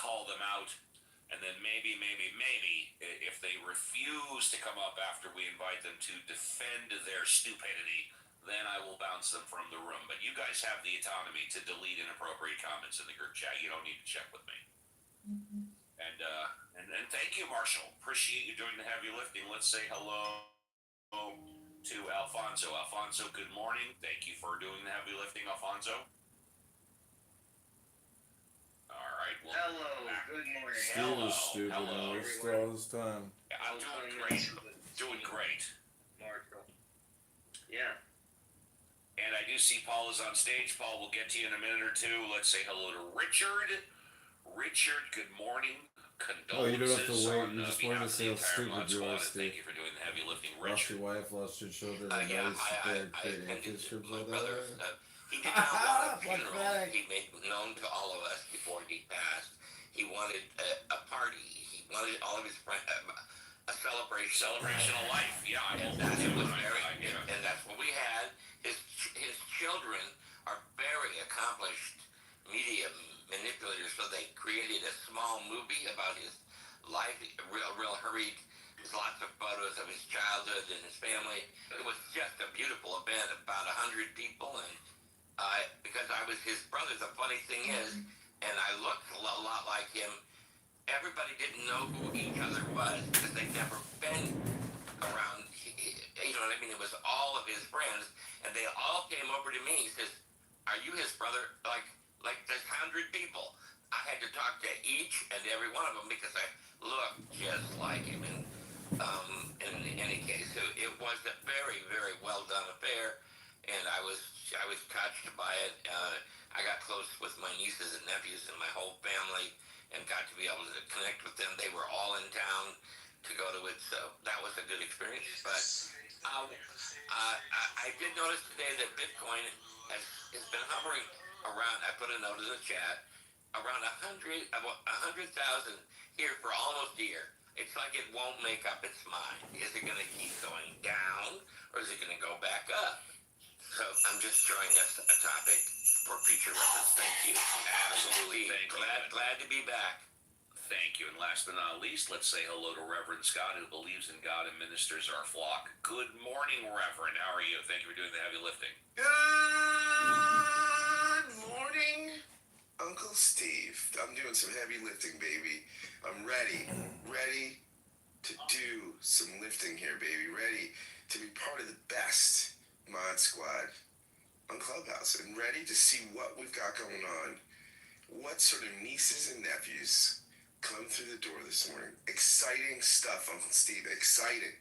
call them out, and then maybe, if they refuse to come up after we invite them to defend their stupidity, then I will bounce them from the room. But you guys have the autonomy to delete inappropriate comments in the group chat. You don't need to check with me. And thank you, Marshall. Appreciate you doing the heavy lifting. Let's say hello to Alfonso. Alfonso, good morning. Thank you for doing the heavy lifting, Alfonso. All right. Well, hello. Good morning. Steve is stupid. Hello. Wasted all his time. I'm doing great. Doing great. Marshall. Yeah. And I do see Paul is on stage. Paul, we'll get to you in a minute or two. Let's say hello to Richard. Richard, good morning. Condolences. Oh, you don't have to wait. On, You just wanted to see how stupid you are, Thank Steve. you for doing the heavy lifting, Lost Richard. your wife, lost your children, and Yeah, now he's creating atheist groups my like brother, that. he did not want a funeral. Pathetic. He made known to all of us before he passed. He wanted a party. He wanted all of his friends, a celebration. Celebration of life. Yeah, I And will that's do what it. and that's what we had. His children are very accomplished media manipulators, so they created a small movie about his life, real hurried. There's lots of photos of his childhood and his family. It was just a beautiful event, about 100 people, and because I was his brother, the funny thing is, and I looked a lot like him, everybody didn't know who each other was because they'd never been around, you know what I mean? It was all of his friends, and they all came over to me. He says, "Are you his brother?" Like there's 100 people. I had to talk to each and every one of them because I looked just like him. And in any case, it was a very, very well done affair, and I was touched by it. I got close with my nieces and nephews and my whole family, and got to be able to connect with them. They were all in town to go to it, so that was a good experience. But I did notice today that Bitcoin has been hovering around. I put a note in the chat around 100,000 here for almost a year. It's like it won't make up its mind. Is it going to keep going down, or is it going to go back up? So I'm just throwing a topic for future reference. Thank you. Absolutely. Thank you. Glad to be back. Thank you. And last but not least, let's say hello to Reverend Scott, who believes in God and ministers our flock. Good morning, Reverend. How are you? Thank you for doing the heavy lifting. Good morning, Uncle Steve. I'm doing some heavy lifting, baby. I'm ready to do some lifting here, baby. Ready to be part of the best mod squad on Clubhouse, and ready to see what we've got going on. What sort of nieces and nephews come through the door this morning? Exciting stuff, Uncle Steve. Exciting.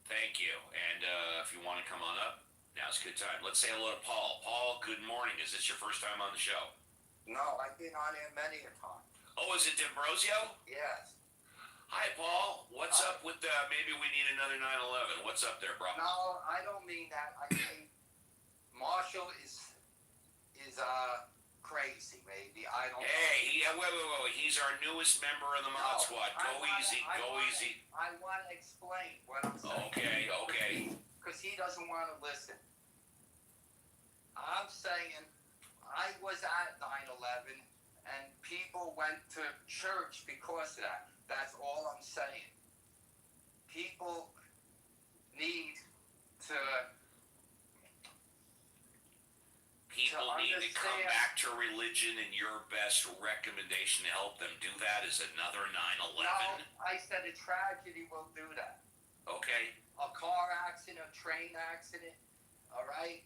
Thank you. And if you want to come on up, now's a good time. Let's say hello to Paul. Paul, good morning. Is this your first time on the show? No, I've been on here many a time. Oh, is it D'Ambrosio? Yes. Hi, Paul. What's up with maybe we need another 9/11? What's up there, bro? No, I don't mean that. I mean Marshall is crazy, maybe. I don't know. Hey, wait. He's our newest member of the mod squad. Go easy. I want to explain what I'm saying. Okay. Because he doesn't want to listen. I'm saying I was at 9/11 and people went to church because of that. That's all I'm saying. People need to come back to religion, and your best recommendation to help them do that is another 9/11? No, I said a tragedy will do that. Okay. A car accident, a train accident, all right?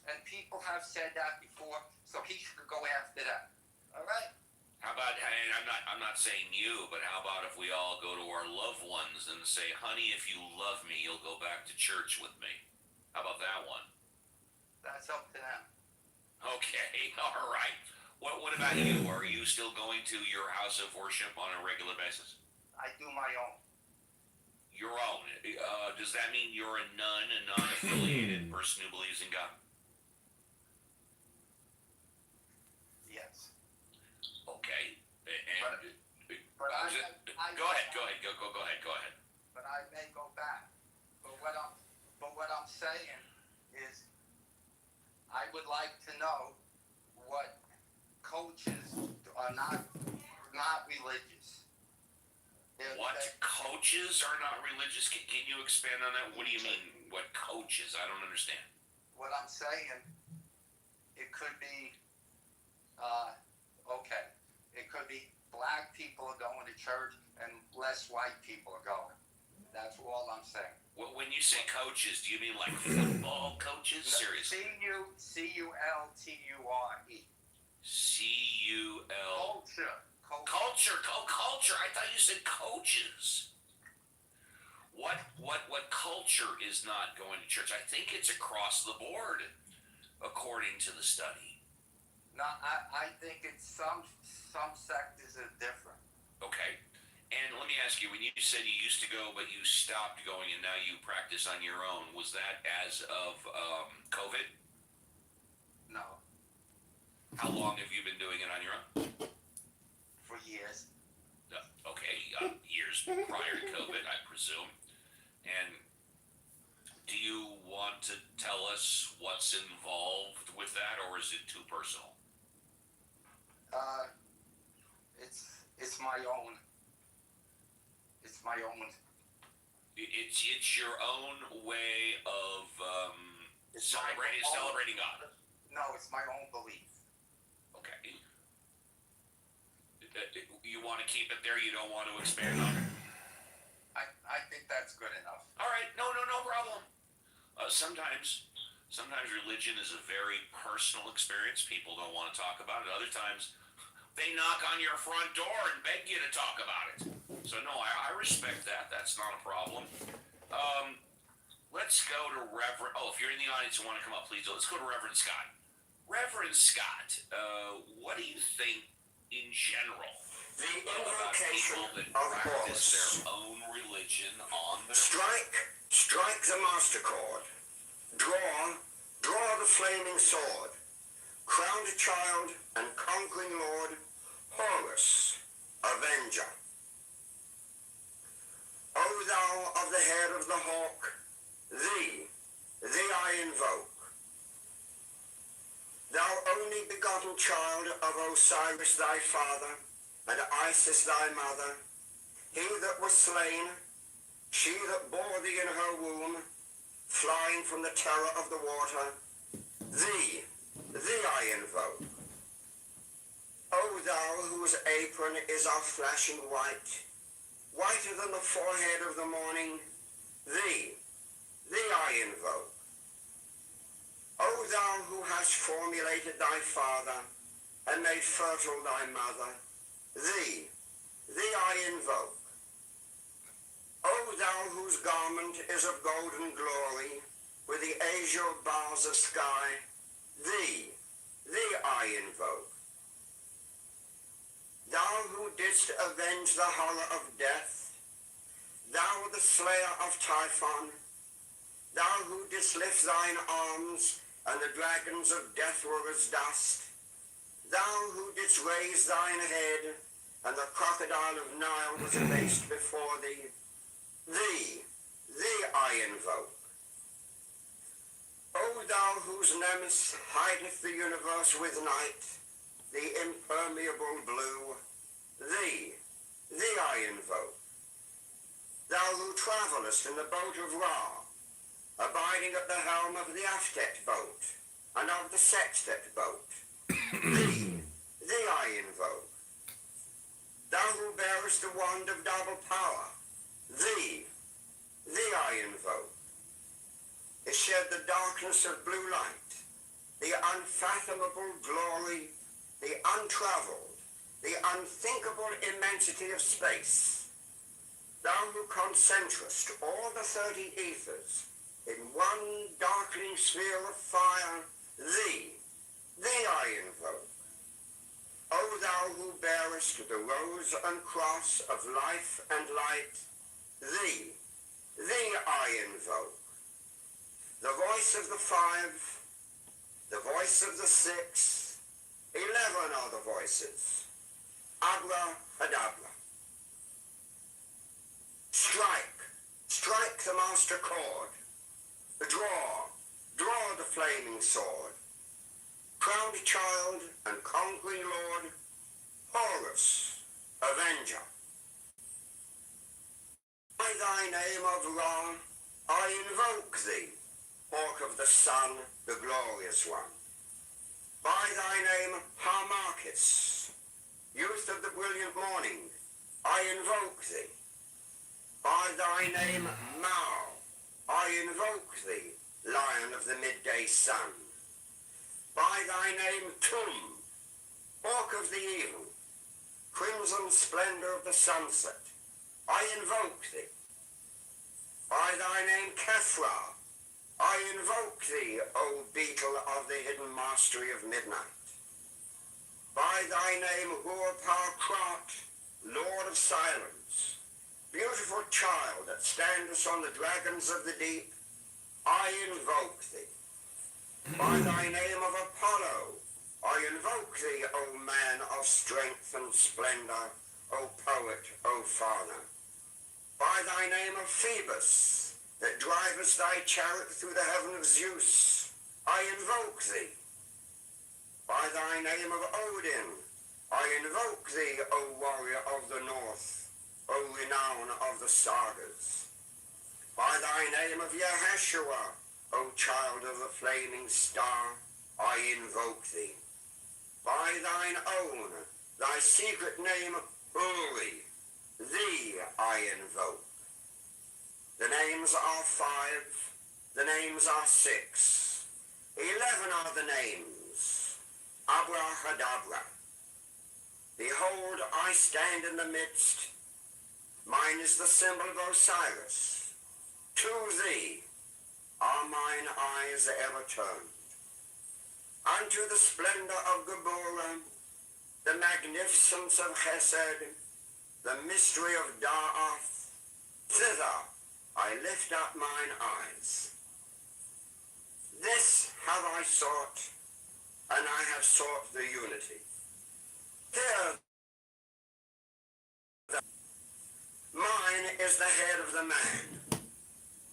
And people have said that before, so he should go after that, all right? How about, and I'm not saying you, but how about if we all go to our loved ones and say, honey, if you love me, you'll go back to church with me. How about that one? That's up to them. Okay, all right. What about you? Are you still going to your house of worship on a regular basis? I do my own. Your own. Does that mean you're a nun, a non-affiliated person who believes in God? Yes. Okay. And But go ahead. But I may go back. But what I'm saying is, I would like to know what coaches are not religious. What coaches are not religious? Can you expand on that? What do you mean? What coaches? I don't understand. What I'm saying, it could be, okay, it could be black people are going to church and less white people are going. That's all I'm saying. Well, when you say coaches, do you mean like football coaches? Seriously? C-U-L-T-U-R-E. C-U-L. Culture. Culture. Oh, culture. I thought you said coaches. What culture is not going to church? I think it's across the board, according to the study. No, I think it's some sectors are different. Okay. And let me ask you, when you said you used to go, but you stopped going, and now you practice on your own, was that as of COVID? No, How long have you been doing it on your own? for years. Okay, years prior to COVID, I presume. And do you want to tell us what's involved with that, or is it too personal? It's my own. It's my own. It's your own way of It's my celebrating own- God. No, it's my own belief. Okay. You want to keep it there? You don't want to expand on it? I think that's good enough. All right. No problem. Sometimes religion is a very personal experience. People don't want to talk about it. Other times, they knock on your front door and beg you to talk about it. So no, I respect that. That's not a problem. Let's go to Reverend. Oh, if you're in the audience and want to come up, please do. Let's go to Reverend Scott. Reverend Scott, what do you think in general The about invocation people that of practice Horus. their own religion on their Strike the master chord. Draw the flaming sword. Crowned child and conquering lord, Horus, avenger. O thou of the head of the hawk, thee I invoke. Thou only begotten child of Osiris thy father, and Isis thy mother, he that was slain, she that bore thee in her womb, flying from the terror of the water, thee I invoke. O thou whose apron is of flashing white, whiter than the forehead of the morning, thee I invoke. O thou who hast formulated thy father, and made fertile thy mother, thee I invoke. O thou whose garment is of golden glory, with the azure bars of sky, thee I invoke. Thou who didst avenge the horror of death, thou the slayer of Typhon, thou who didst lift thine arms, and the dragons of death were as dust, thou who didst raise thine head, and the crocodile of Nile was abased before thee, thee I invoke. O thou whose nemesis hideth the universe with night, the impermeable blue, thee I invoke. Thou who travellest in the boat of Ra, abiding at the helm of the Aftet boat, and of the Sextet boat, thee I invoke. Thou who bearest the wand of double power, thee I invoke. It shed the darkness of blue light, the unfathomable glory, the untravelled, the unthinkable immensity of space. Thou who concentrest all the 30 ethers in one darkening sphere of fire, thee I invoke. O thou who bearest the rose and cross of life and light, thee I invoke. The voice of the 5, the voice of the 6, 11 are the voices. Abracadabra. Strike the master chord. Draw the flaming sword. Crowned child and conquering lord, virtuous, avenger. By thy name of Ra, I invoke thee, hawk of the sun, the glorious one. By thy name, Harmachis, youth of the brilliant morning, I invoke thee. By thy name, Mao, I invoke thee, lion of the midday sun. By thy name, Tum, hawk of the even, crimson splendor of the sunset, I invoke thee. By thy name, Kefra, I invoke thee, O beetle of the hidden mastery of midnight. By thy name, Hur-Par-Krat, Lord of silence, beautiful child that standest on the dragons of the deep, I invoke thee. By thy name of Apollo, I invoke thee, O man of strength and splendor, O poet, O father. By thy name of Phoebus, that drivest thy chariot through the heaven of Zeus, I invoke thee. By thy name of Odin, I invoke thee, O warrior of the north, O renown of the sagas. By thy name of Yahashua, O child of the flaming star, I invoke thee. By thine own, thy secret name, Uri, thee I invoke. The names are 5, the names are 6, 11 are the names, Abrahadabra. Behold, I stand in the midst, mine is the symbol of Osiris. To thee are mine eyes ever turned. Unto the splendor of Geburah, the magnificence of Chesed, the mystery of Da'ath, thither I lift up mine eyes. This have I sought, and I have sought the unity. Here, mine is the head of the man,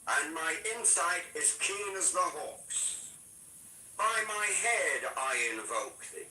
and my insight is keen as the hawk's. By my head I invoke thee.